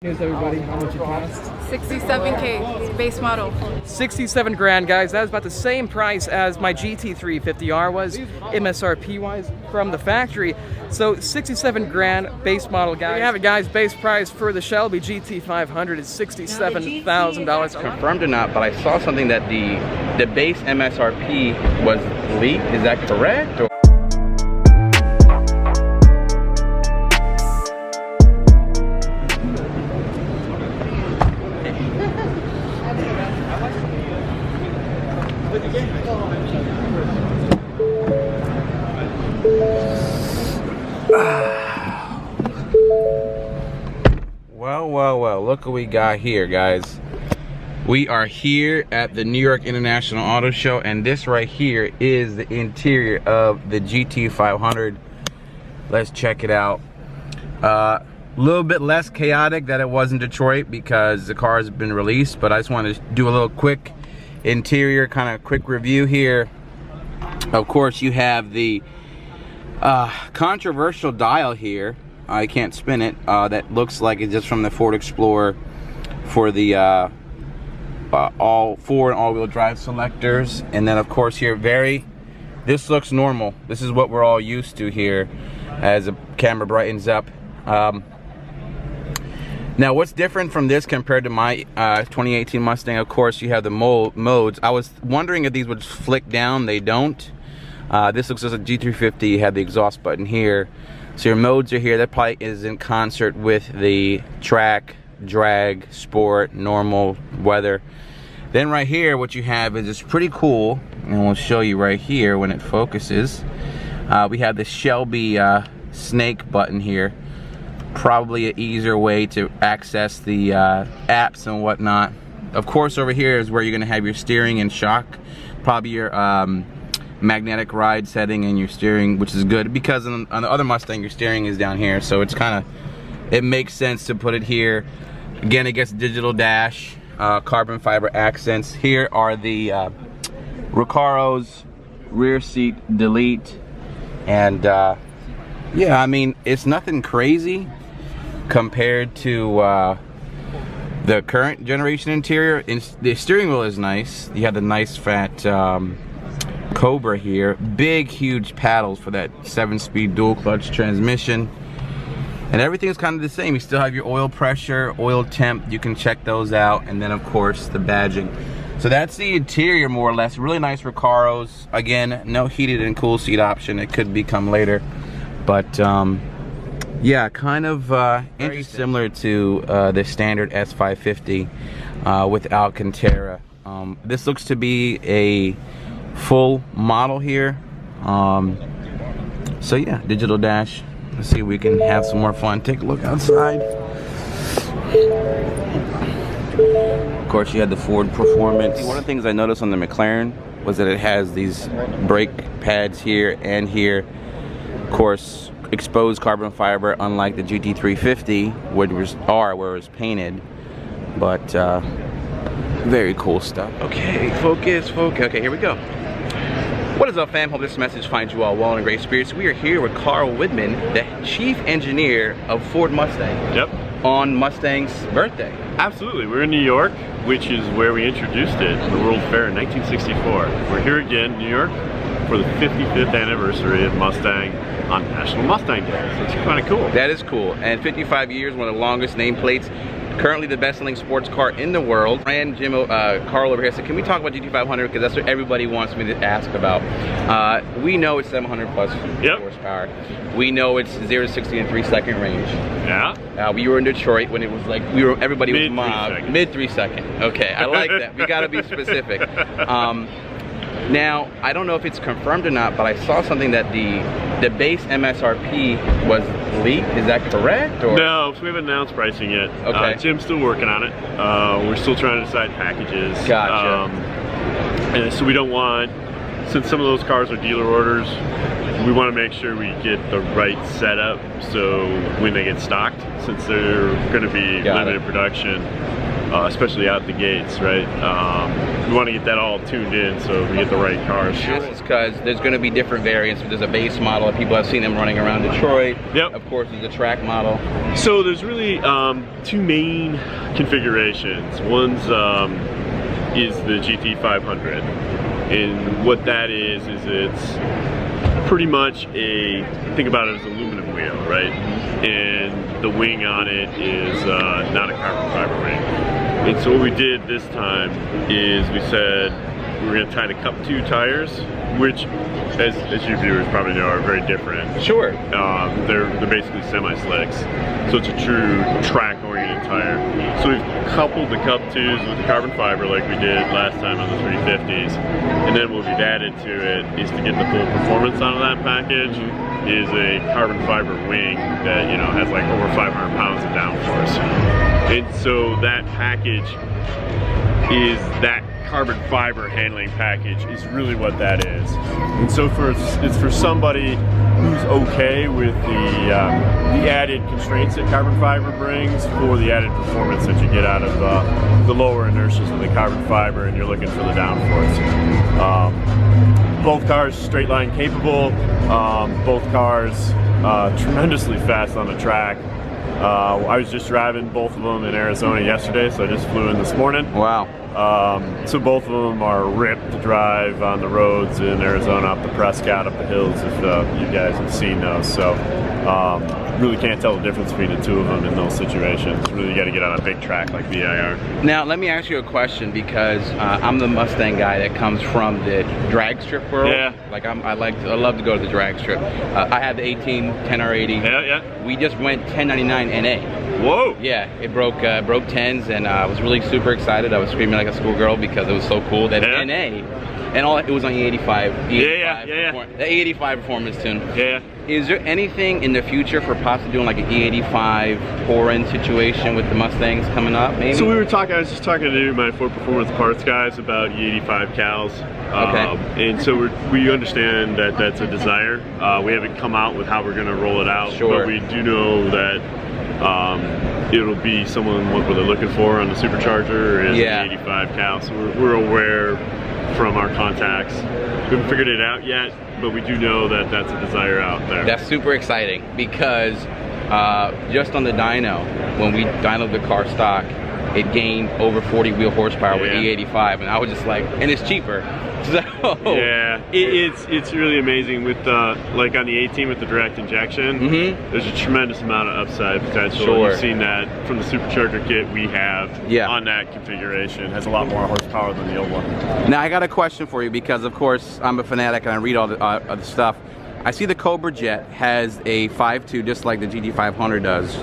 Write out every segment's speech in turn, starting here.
Here's everybody, how much it cost? 67K, base model. 67 grand, guys. That was about the same price as my GT350R was, MSRP wise, from the factory. So 67 grand, base model, guys. There you have it, guys. Base price for the Shelby Gt500 is $67,000. Confirmed or not, but I saw something that the base MSRP was leaked. Is that correct? Or well, look what we got here, guys. We are here at the New York International Auto Show, and this right here is the interior of the GT500. Let's check it out. A little bit less chaotic than it was in Detroit because the car has been released, but I just wanted to do a little quick interior kind of quick review here. Of course, you have the controversial dial here. I can't spin it. That looks like it's just from the Ford Explorer for the all forward and all-wheel drive selectors. And then of course here, this looks normal. This is what we're all used to here as the camera brightens up. Now what's different from this compared to my 2018 Mustang, of course you have the modes. I was wondering if these would flick down. They don't. This looks like a G350. You have the exhaust button here. So your modes are here. That probably is in concert with the track, drag, sport, normal, weather. Then right here, what you have is it's pretty cool, and we'll show you right here when it focuses. We have the Shelby snake button here. Probably an easier way to access the apps and whatnot. Of course, over here is where you're gonna have your steering and shock. Probably your magnetic ride setting and your steering, which is good because on the other Mustang your steering is down here, so it's kind of, it makes sense to put it here. Again, it gets digital dash, carbon fiber accents. Here are the Recaros, rear seat delete, and yeah, I mean it's nothing crazy compared to the current generation interior. The steering wheel is nice. You have the nice fat Cobra here, big huge paddles for that 7-speed dual clutch transmission, and everything is kind of the same. You still have your oil pressure, oil temp, you can check those out, and then of course the badging. So that's the interior more or less. Really nice Recaros. Again, no heated and cool seat option. It could become later, but yeah, kind of very similar to the standard S550 with Alcantara. This looks to be a full model here. So yeah, digital dash. Let's see if we can have some more fun. Take a look outside. Of course, you had the Ford Performance. One of the things I noticed on the McLaren was that it has these brake pads here and here. Of course, exposed carbon fiber, unlike the GT350, where it was painted. But very cool stuff. Okay, focus. Okay, here we go. What is up, fam? Hope this message finds you all well and in great spirits. We are here with Carl Widman, the chief engineer of Ford Mustang. Yep. On Mustang's birthday. Absolutely. We're in New York, which is where we introduced it, the World Fair in 1964. We're here again in New York for the 55th anniversary of Mustang on National Mustang Day. So it's kind of cool. That is cool. And 55 years, one of the longest nameplates. Currently the best-selling sports car in the world. And Carl over here said, can we talk about GT500? Because that's what everybody wants me to ask about. We know it's 700 plus horsepower. We know it's 0 to 60 in 3-second range. Yeah. We were in Detroit when it was like, everybody was mobbed. Mid 3 second. Okay, I like that. We gotta be specific. Now, I don't know if it's confirmed or not, but I saw something that the base MSRP was leaked. Is that correct? Or? No, so we haven't announced pricing yet. Okay. Jim's still working on it. We're still trying to decide packages. Gotcha. And so we don't want, since some of those cars are dealer orders, we want to make sure we get the right setup so when they get stocked, since they're going to be limited production, especially out the gates, right? We want to get that all tuned in so we get the right cars. This is because there's going to be different variants. There's a base model. People have seen them running around Detroit. Yep. Of course, there's a track model. So there's really two main configurations. One's is the GT500, and what that is it's pretty much think about it as an aluminum wheel, right? And the wing on it is not a carbon fiber wing. And so what we did this time is we said we were going to tie the Cup 2 tires, which, as you viewers probably know, are very different. Sure. They're basically semi-slicks, so it's a true track-oriented tire. So we've coupled the Cup 2s with the carbon fiber like we did last time on the 350s, and then what we've added to it is to get the full performance out of that package is a carbon fiber wing that has like over 500 pounds of downforce. And so that package is that carbon fiber handling package is really what that is. And so it's for somebody who's okay with the added constraints that carbon fiber brings for the added performance that you get out of the lower inertias of the carbon fiber, and you're looking for the downforce. Both cars straight line capable, both cars tremendously fast on the track. I was just driving both of them in Arizona yesterday, so I just flew in this morning. Wow. So both of them are ripped to drive on the roads in Arizona, up the Prescott, up the hills, if you guys have seen those. So really can't tell the difference between the two of them in those situations. Really got to get on a big track like VIR. Now let me ask you a question, because I'm the Mustang guy that comes from the drag strip world. Yeah. Like I love to go to the drag strip. I had the 18 10R80. Yeah. We just went 1099 NA. Whoa! Yeah, it broke 10s, and I was really super excited. I was screaming like a schoolgirl because it was so cool that NA, and it was on E85. The E85 performance tune. Yeah. Is there anything in the future for possibly doing like an E85 pour-in situation with the Mustangs coming up, maybe? So I was just talking to my Ford Performance Parts guys about E85 cals. Okay. And so we understand that that's a desire. We haven't come out with how we're going to roll it out, sure. But we do know that it'll be someone what they're looking for on the supercharger is an 85 cal. So we're aware from our contacts. We haven't figured it out yet, but we do know that that's a desire out there. That's super exciting, because just on the dyno, when we dynoed the car stock, it gained over 40 wheel horsepower with E85, and I was just like, and it's cheaper. So yeah, it's really amazing with like on the 18 with the direct injection. There's a tremendous amount of upside potential. Sure. You've seen that from the supercharger kit we have on that configuration. It has a lot more horsepower than the old one. Now I got a question for you, because of course I'm a fanatic and I read all the stuff. I see the Cobra Jet has a 5.2 just like the GT500 does,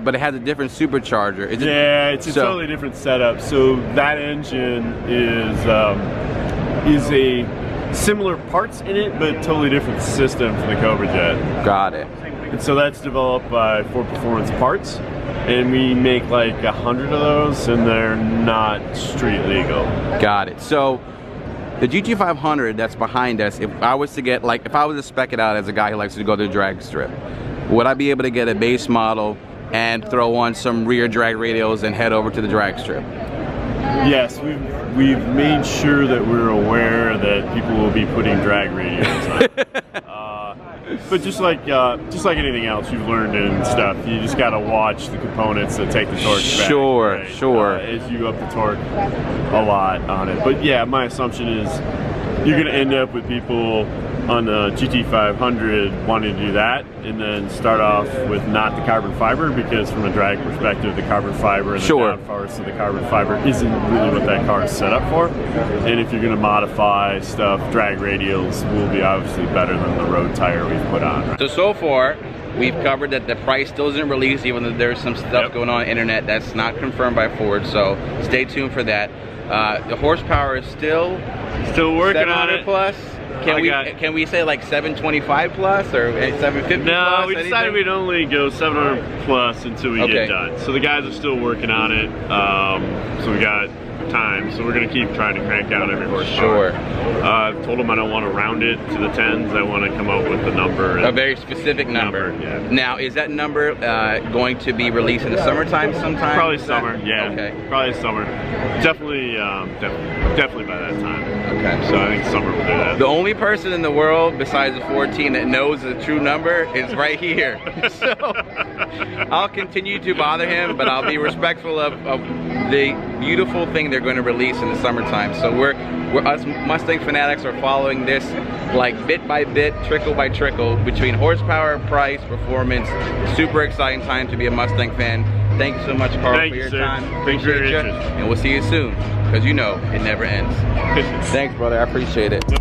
but it has a different supercharger. It's a totally different setup. So that engine is a similar parts in it, but totally different system for the Cobra Jet. Got it. And so that's developed by Ford Performance Parts, and we make like 100 of those, and they're not street legal. Got it. So the GT500 that's behind us, if I was to spec it out as a guy who likes to go to the drag strip, would I be able to get a base model and throw on some rear drag radials and head over to the drag strip? Yes, we've made sure that we're aware that people will be putting drag radios on. But just like anything else you've learned and stuff, you just gotta watch the components that take the torque back. Sure, right? sure. As you up the torque a lot on it. But yeah, my assumption is you're gonna end up with people on the GT500 wanting to do that, and then start off with not the carbon fiber, because from a drag perspective, the carbon fiber and the downforce of the carbon fiber isn't really what that car is set up for. And if you're going to modify stuff, drag radials will be obviously better than the road tire we've put on. Right? So far, we've covered that the price still isn't released, even though there's some stuff going on the internet that's not confirmed by Ford, so stay tuned for that. The horsepower is still working on it. Plus. Can we say like 725 plus or 750 plus? No, we decided we'd only go 700 plus until we get done. So the guys are still working on it. So we got time, so we're going to keep trying to crank out every horsepower. Sure. I've told them I don't want to round it to the tens. I want to come up with the number. A very specific number. Yeah. Now, is that number going to be released in the summertime sometime? Probably summer, yeah. Okay. Probably summer. Definitely, definitely by that time. Okay. So I think summer will do that. The only person in the world besides the 14 that knows the true number is right here. So I'll continue to bother him, but I'll be respectful of the beautiful thing they're going to release in the summertime. So we're us Mustang fanatics are following this like bit by bit, trickle by trickle between horsepower, price, performance. Super exciting time to be a Mustang fan. Thank you so much, Carl, for your time. Appreciate you, and we'll see you soon, because you know it never ends. Thanks, brother. I appreciate it.